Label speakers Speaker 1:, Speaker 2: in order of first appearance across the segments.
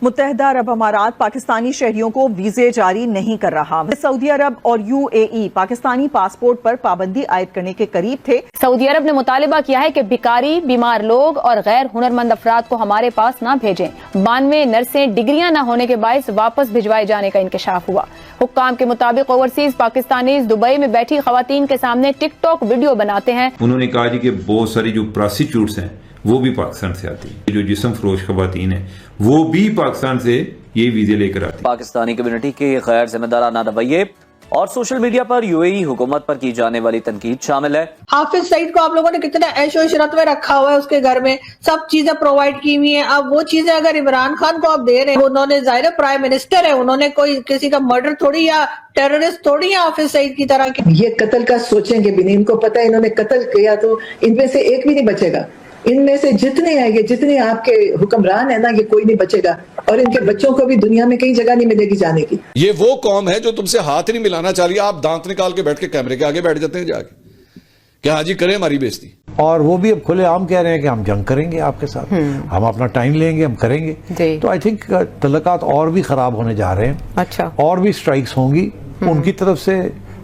Speaker 1: मुत्तहिदा अरब अमारात पाकिस्तानी शहरियों को वीजे जारी नहीं कर रहा। सऊदी अरब और यूएई पाकिस्तानी पासपोर्ट पर पाबंदी आयद करने के करीब थे।
Speaker 2: सऊदी अरब ने मुतालिबा किया है कि भिखारी, बीमार लोग और गैर हुनरमंद अफराद को हमारे पास न भेजें। 92 नर्सें डिग्रियां न होने के बायस वापस भिजवाए जाने का इंकशाफ हुआ। हुक्काम के मुताबिक ओवरसीज पाकिस्तानी दुबई में बैठी खवातीन के सामने टिकटॉक वीडियो बनाते हैं।
Speaker 3: उन्होंने कहा जी कि बहुत सारी जो प्रोस्टिट्यूट्स हैं वो भी पाकिस्तान से आती है, जो जिस्म फरोश खवातीन है वो भी पाकिस्तान से ये वीजे लेकर आती है।
Speaker 4: पाकिस्तानी कम्युनिटी के गैर जिम्मेदाराना रवैये और सोशल मीडिया पर यूएई हुकूमत पर की जाने वाली तनकीद शामिल है।
Speaker 5: हाफिज सईद को आप लोगों ने कितना ऐशो इशरत में रखा हुआ है, उसके घर में सब चीजें प्रोवाइड की हुई हैं। अब वो चीजें अगर इमरान खान को आप दे रहे हैं, उन्होंने जाहिर प्राइम मिनिस्टर है, उन्होंने कोई किसी का मर्डर थोड़ी या टेररिस्ट थोड़ी है हाफिज सईद की तरह की।
Speaker 6: ये कत्ल का सोचेंगे भी नहीं, इनको पता है इन्होंने कत्ल किया तो इनमें से एक भी नहीं बचेगा। इनमें से जितने हैं, ये जितने आपके हुक्मरान है ना, ये कोई नहीं बचेगा और इनके बच्चों को भी दुनिया में कहीं जगह नहीं मिलेगी जाने की।
Speaker 7: ये वो कौम है जो तुमसे हाथ नहीं मिलाना चाह रही है, आप दांत निकाल के बैठ के कैमरे के आगे बैठ जाते हैं जाके, क्या हाजी करें हमारी बेइज्जती।
Speaker 8: और वो भी अब खुलेआम कह रहे हैं कि हम जंग करेंगे आपके साथ, हम अपना टाइम लेंगे, हम करेंगे। तो आई थिंक तल्लुकात और भी खराब होने जा रहे हैं।
Speaker 2: अच्छा,
Speaker 8: और भी स्ट्राइक्स होंगी उनकी तरफ से,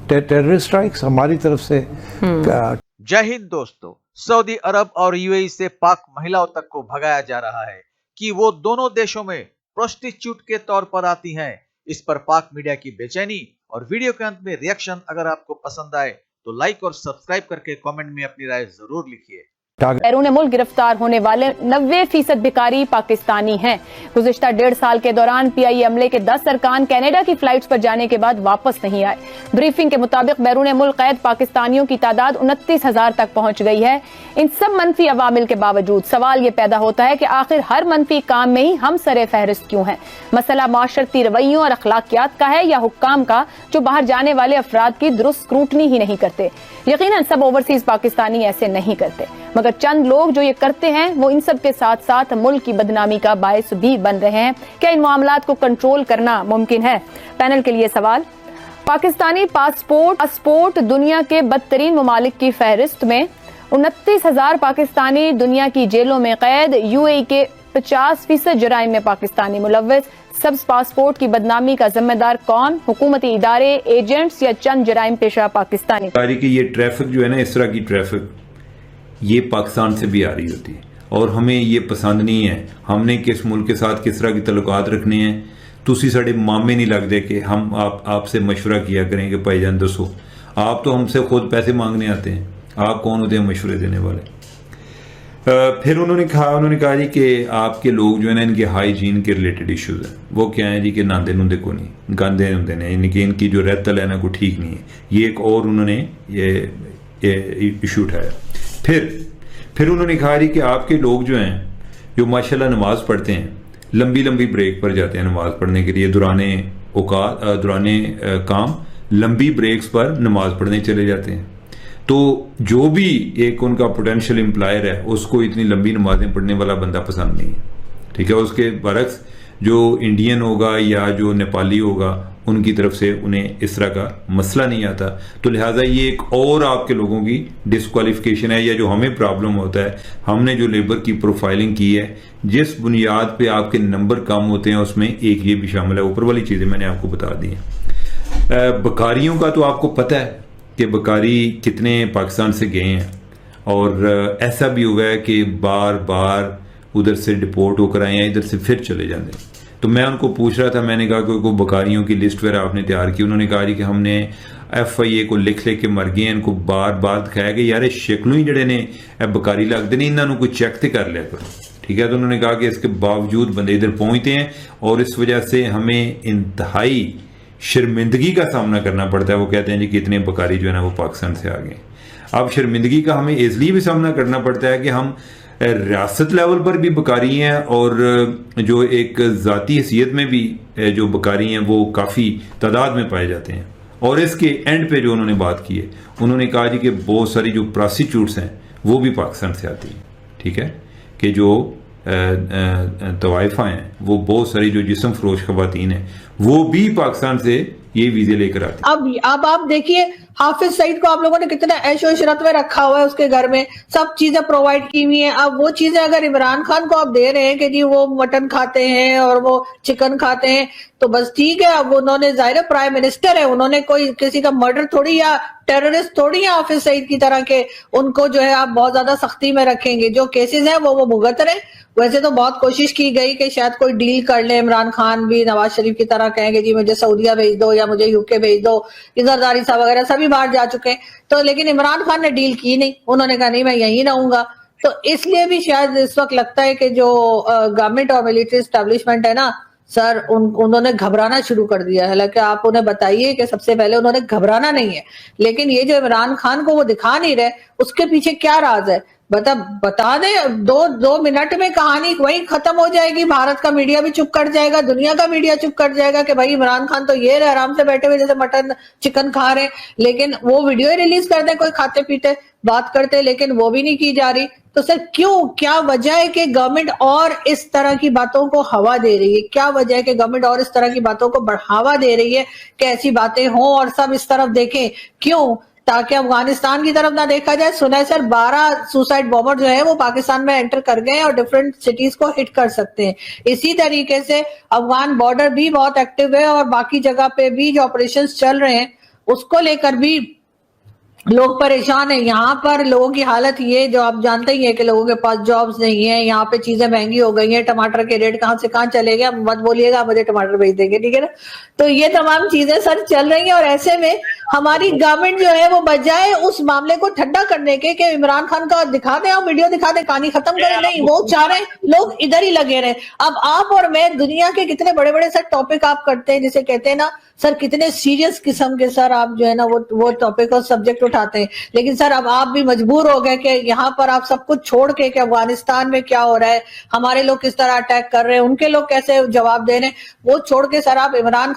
Speaker 8: टेररिस्ट स्ट्राइक्स, हमारी तरफ से।
Speaker 9: जय हिंद दोस्तों। सऊदी अरब और यूएई से पाक महिलाओं तक को भगाया जा रहा है कि वो दोनों देशों में प्रोस्टिट्यूट के तौर पर आती हैं। इस पर पाक मीडिया की बेचैनी और वीडियो के अंत में रिएक्शन अगर आपको पसंद आए तो लाइक और सब्सक्राइब करके कमेंट में अपनी राय जरूर लिखिए।
Speaker 2: बैरून मुल्क गिरफ्तार होने वाले 90% भिखारी पाकिस्तानी हैं। गुज़िश्ता 1.5 साल के दौरान पीआईए अमले के 10 अरकान कनाडा की फ्लाइट्स पर जाने के बाद वापस नहीं आए। ब्रीफिंग के मुताबिक बैरून मुल्क कैद पाकिस्तानियों की तादाद 29,000 तक पहुंच गई है। इन सब मनफी अवामिल के बावजूद सवाल ये पैदा होता है कि आखिर हर मनफी काम में ही हम सरे फहरिस्त क्यों हैं? मसला माशरती रवैयों और अखलाकियात का है या हुक्काम का, जो बाहर जाने वाले अफराद की दुरुस्त स्क्रूटनी ही नहीं करते? यकीनन सब ओवरसीज पाकिस्तानी ऐसे नहीं करते, मगर चंद लोग जो ये करते हैं वो इन सब के साथ साथ मुल्क की बदनामी का बायस भी बन रहे हैं। क्या इन मामलात को कंट्रोल करना मुमकिन है? पैनल के लिए सवाल। पाकिस्तानी पासपोर्ट दुनिया के बदतरीन ममालिक की फहरिस्त में 29,000 पाकिस्तानी दुनिया की जेलों में कैद। यूएई के 50% जराइम में पाकिस्तानी मुलव्वस। सब्ज पासपोर्ट की बदनामी का जिम्मेदार कौन? हुकूमती इदारे, एजेंट्स या चंद जराइम पेशा पाकिस्तानी?
Speaker 3: ये ट्रैफिक जो है ना, इस तरह की ट्रैफिक ये पाकिस्तान से भी आ रही होती है और हमें ये पसंद नहीं है। हमने किस मुल्क के साथ किस तरह की तल्लुकात रखने हैं, तुसी साढ़े मामे नहीं लगते कि हम आपसे मशवरा किया करें कि भाईजान दसो। आप तो हमसे खुद पैसे मांगने आते हैं, आप कौन होते हैं मशवरे देने वाले? फिर उन्होंने कहा जी कि आपके लोग जो है ना, इनके हाइजीन के रिलेटेड इश्यूज हैं। वो क्या है जी कि नांदे नुंदे को नहीं, गंदे होंगे ने, इनकी जो रहतल है ना कोई ठीक नहीं है। ये एक और उन्होंने ये इशू उठाया। फिर उन्होंने कहा जी कि आपके लोग जो हैं, जो माशाल्लाह नमाज पढ़ते हैं, लंबी लंबी ब्रेक पर जाते हैं नमाज पढ़ने के लिए, दुराने काम लंबी ब्रेक्स पर नमाज पढ़ने चले जाते हैं। तो जो भी एक उनका पोटेंशियल एम्प्लॉयर है, उसको इतनी लंबी नमाजें पढ़ने वाला बंदा पसंद नहीं है, ठीक है। उसके बरक्स जो इंडियन होगा या जो नेपाली होगा, उनकी तरफ से उन्हें इस तरह का मसला नहीं आता। तो लिहाजा ये एक और आपके लोगों की डिस्क्वालिफिकेशन है, या जो हमें प्रॉब्लम होता है, हमने जो लेबर की प्रोफाइलिंग की है, जिस बुनियाद पे आपके नंबर कम होते हैं, उसमें एक ये भी शामिल है। ऊपर वाली चीज़ें मैंने आपको बता दी हैं। बकारियों का तो आपको पता है कि बकारी कितने पाकिस्तान से गए हैं, और ऐसा भी हुआ है कि बार बार उधर से डिपोर्ट होकर आए हैं, इधर से फिर चले जाते हैं। तो मैं उनको पूछ रहा था, मैंने कहा कोई बकारियों की लिस्ट वगैरह आपने तैयार की? उन्होंने कहा जी कि हमने FIA को लिख के मर गए हैं, इनको बार बार दिखाया कि यार शक्लों ही जड़े ने बकारी लगते नहीं, इन्होंने कोई चेक तो कर लिया करो, ठीक है। तो उन्होंने कहा कि इसके बावजूद बंदे इधर पहुंचते हैं और इस वजह से हमें इंतहाई शर्मिंदगी का सामना करना पड़ता है। वो कहते हैं जी कि इतने बकारी जो है ना वो पाकिस्तान से आ गए। अब शर्मिंदगी का हमें इसलिए भी सामना करना पड़ता है कि हम रियासत लेवल पर भी बकारी हैं, और जो एक ज़ाती हैसियत में भी जो बकारी हैं वो काफ़ी तादाद में पाए जाते हैं। और इसके एंड पे जो उन्होंने बात की है, उन्होंने कहा जी कि बहुत सारी जो प्रोस्टिट्यूट्स हैं वो भी पाकिस्तान से आती हैं, ठीक है, कि जो तवाइफा हैं, वो बहुत सारी जो जिस्म फरोश खवातीन हैं वो भी पाकिस्तान से ये वीजे लेकर आती हैं।
Speaker 5: अब आप देखिए, हाफिज सईद को आप लोगों ने कितना ऐशो इशरत में रखा हुआ है, उसके घर में सब चीजें प्रोवाइड की हुई हैं। अब वो चीजें अगर इमरान खान को आप दे रहे हैं कि जी वो मटन खाते हैं और वो चिकन खाते हैं, तो बस ठीक है। अब उन्होंने जाहिर प्राइम मिनिस्टर है, उन्होंने कोई किसी का मर्डर थोड़ी या टेररिस्ट थोड़ी है हाफिज सईद की तरह के, उनको जो है आप बहुत ज्यादा सख्ती में रखेंगे। जो केसेस हैं वो भुगत रहे। वैसे तो बहुत कोशिश की गई कि शायद कोई डील कर ले, इमरान खान भी नवाज शरीफ की तरह कहेंगे जी मुझे सऊदीया भेज दो या मुझे यूके भेज दो, जरदारी साहब वगैरह सभी बाहर जा चुके हैं। तो लेकिन इमरान खान ने डील की नहीं, उन्होंने कहा नहीं मैं यहीं रहूंगा। तो इसलिए भी शायद इस वक्त लगता है कि जो गवर्नमेंट और मिलिट्री एस्टेब्लिशमेंट है ना सर, उन्होंने घबराना शुरू कर दिया है। हालांकि आप उन्हें बताइए कि सबसे पहले उन्होंने घबराना नहीं है, लेकिन ये जो इमरान खान को वो दिखा नहीं रहे, उसके पीछे क्या राज है बता दे। दो मिनट में कहानी वहीं खत्म हो जाएगी। भारत का मीडिया भी चुप कर जाएगा, दुनिया का मीडिया चुप कर जाएगा कि भाई इमरान खान तो ये रहे आराम से बैठे हुए जैसे मटन चिकन खा रहे, लेकिन वो वीडियो ही रिलीज कर दे कोई खाते पीते बात करते, लेकिन वो भी नहीं की जा रही। तो सर क्यों, क्या वजह है कि गवर्नमेंट और इस तरह की बातों को हवा दे रही है? क्या वजह है कि गवर्नमेंट और इस तरह की बातों को बढ़ावा दे रही है कि ऐसी बातें हों और सब इस तरफ देखें? क्यों? ताकि अफगानिस्तान की तरफ ना देखा जाए। सुना है सर 12 सुसाइड बॉम्बर जो है वो पाकिस्तान में एंटर कर गए और डिफरेंट सिटीज को हिट कर सकते हैं। इसी तरीके से अफगान बॉर्डर भी बहुत एक्टिव है और बाकी जगह पे भी जो ऑपरेशंस चल रहे हैं उसको लेकर भी लोग परेशान है। यहाँ पर लोगों की हालत ये जो आप जानते ही है कि लोगों के पास जॉब्स नहीं है, यहाँ पे चीजें महंगी हो गई हैं, टमाटर के रेट कहाँ से कहाँ चले गए, मत बोलिएगा मुझे टमाटर भेज देंगे, ठीक है ना। तो ये तमाम चीजें सर चल रही हैं और ऐसे में हमारी गवर्नमेंट जो है वो बजाय उस मामले को ठंडा करने के कि इमरान खान का दिखा दें और वीडियो दिखा दें कहानी खत्म करें, नहीं, वो चाह रहे लोग इधर ही लगे रहे। अब आप और मैं दुनिया के कितने बड़े बड़े सर टॉपिक आप करते हैं, जिसे कहते हैं ना सर कितने सीरियस किस्म के सर आप जो है ना वो टॉपिक और सब्जेक्ट उठाते हैं, लेकिन सर अब आप भी मजबूर हो गए कि यहाँ पर आप सब कुछ छोड़ के कि अफगानिस्तान में क्या हो रहा है, हमारे लोग किस तरह अटैक कर रहे हैं, उनके लोग कैसे जवाब दे रहे हैं, वो छोड़ के सर आप इमरान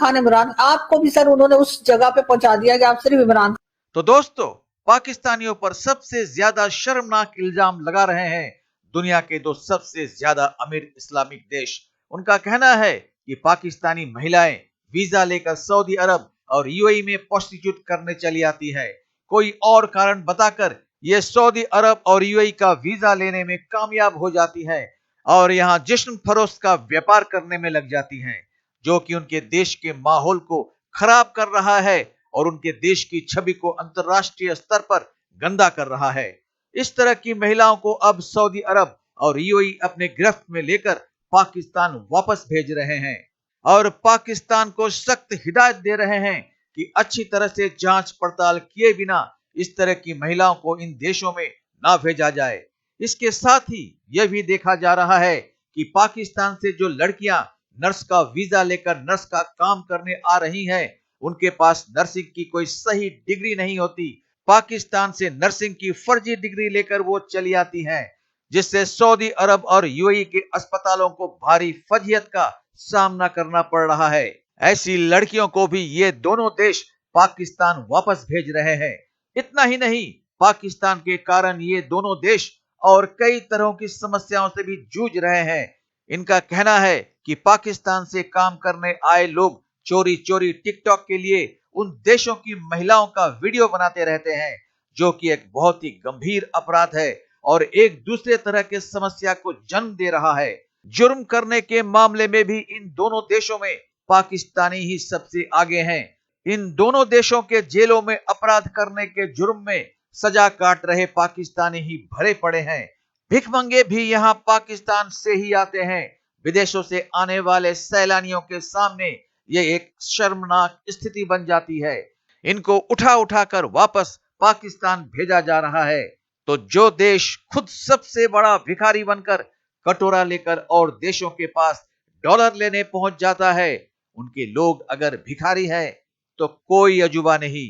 Speaker 5: आपको भी सर उन्होंने उस जगह पे पहुंचा दिया कि आप सिर्फ इमरान।
Speaker 9: तो दोस्तों, पाकिस्तानियों पर सबसे ज्यादा शर्मनाक इल्जाम लगा रहे हैं दुनिया के दो सबसे ज्यादा अमीर इस्लामिक देश। उनका कहना है कि पाकिस्तानी महिलाएं वीजा लेकर सऊदी अरब और यूएई में प्रोस्टिट्यूट करने चली आती है, कोई और कारण बताकर ये सऊदी अरब और यूएई का वीजा लेने में कामयाब हो जाती है और यहाँ जिस्म फरोख्त का व्यापार करने में लग जाती हैं, जो कि उनके देश के माहौल को खराब कर रहा है और उनके देश की छवि को अंतर्राष्ट्रीय स्तर पर गंदा कर रहा है। इस तरह की महिलाओं को अब सऊदी अरब और यूएई अपने गिरफ्त में लेकर पाकिस्तान वापस भेज रहे हैं और पाकिस्तान को सख्त हिदायत दे रहे हैं कि अच्छी तरह से जांच पड़ताल किए बिना इस तरह की महिलाओं को इन देशों में ना भेजा जाए। इसके साथ ही यह भी देखा जा रहा है कि पाकिस्तान से जो लड़कियां नर्स का वीजा लेकर नर्स का काम करने आ रही हैं, उनके पास नर्सिंग की कोई सही डिग्री नहीं होती। पाकिस्तान से नर्सिंग की फर्जी डिग्री लेकर वो चली आती हैं, जिससे सऊदी अरब और यूएई के अस्पतालों को भारी फजीहत का सामना करना पड़ रहा है। ऐसी लड़कियों को भी ये दोनों देश पाकिस्तान वापस भेज रहे हैं। इतना ही नहीं, पाकिस्तान के कारण ये दोनों देश और कई तरह की समस्याओं से भी जूझ रहे हैं। इनका कहना है कि पाकिस्तान से काम करने आए लोग चोरी चोरी टिकटॉक के लिए उन देशों की महिलाओं का वीडियो बनाते रहते हैं, जो कि एक बहुत ही गंभीर अपराध है और एक दूसरे तरह के समस्या को जन्म दे रहा है। जुर्म करने के मामले में भी इन दोनों देशों में पाकिस्तानी ही सबसे आगे हैं। इन दोनों देशों के जेलों में अपराध करने के जुर्म में सजा काट रहे पाकिस्तानी ही भरे पड़े हैं। भिखमंगे भी यहाँ पाकिस्तान से ही आते हैं। विदेशों से आने वाले सैलानियों के सामने ये एक शर्मनाक स्थिति बन जाती है। इनको उठा उठाकर वापस पाकिस्तान भेजा जा रहा है। तो जो देश खुद सबसे बड़ा भिखारी बनकर कटोरा लेकर और देशों के पास डॉलर लेने पहुंच जाता है, उनके लोग अगर भिखारी हैं तो कोई अजूबा नहीं।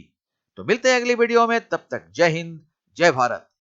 Speaker 9: तो मिलते हैं अगली वीडियो में, तब तक जय हिंद, जय भारत।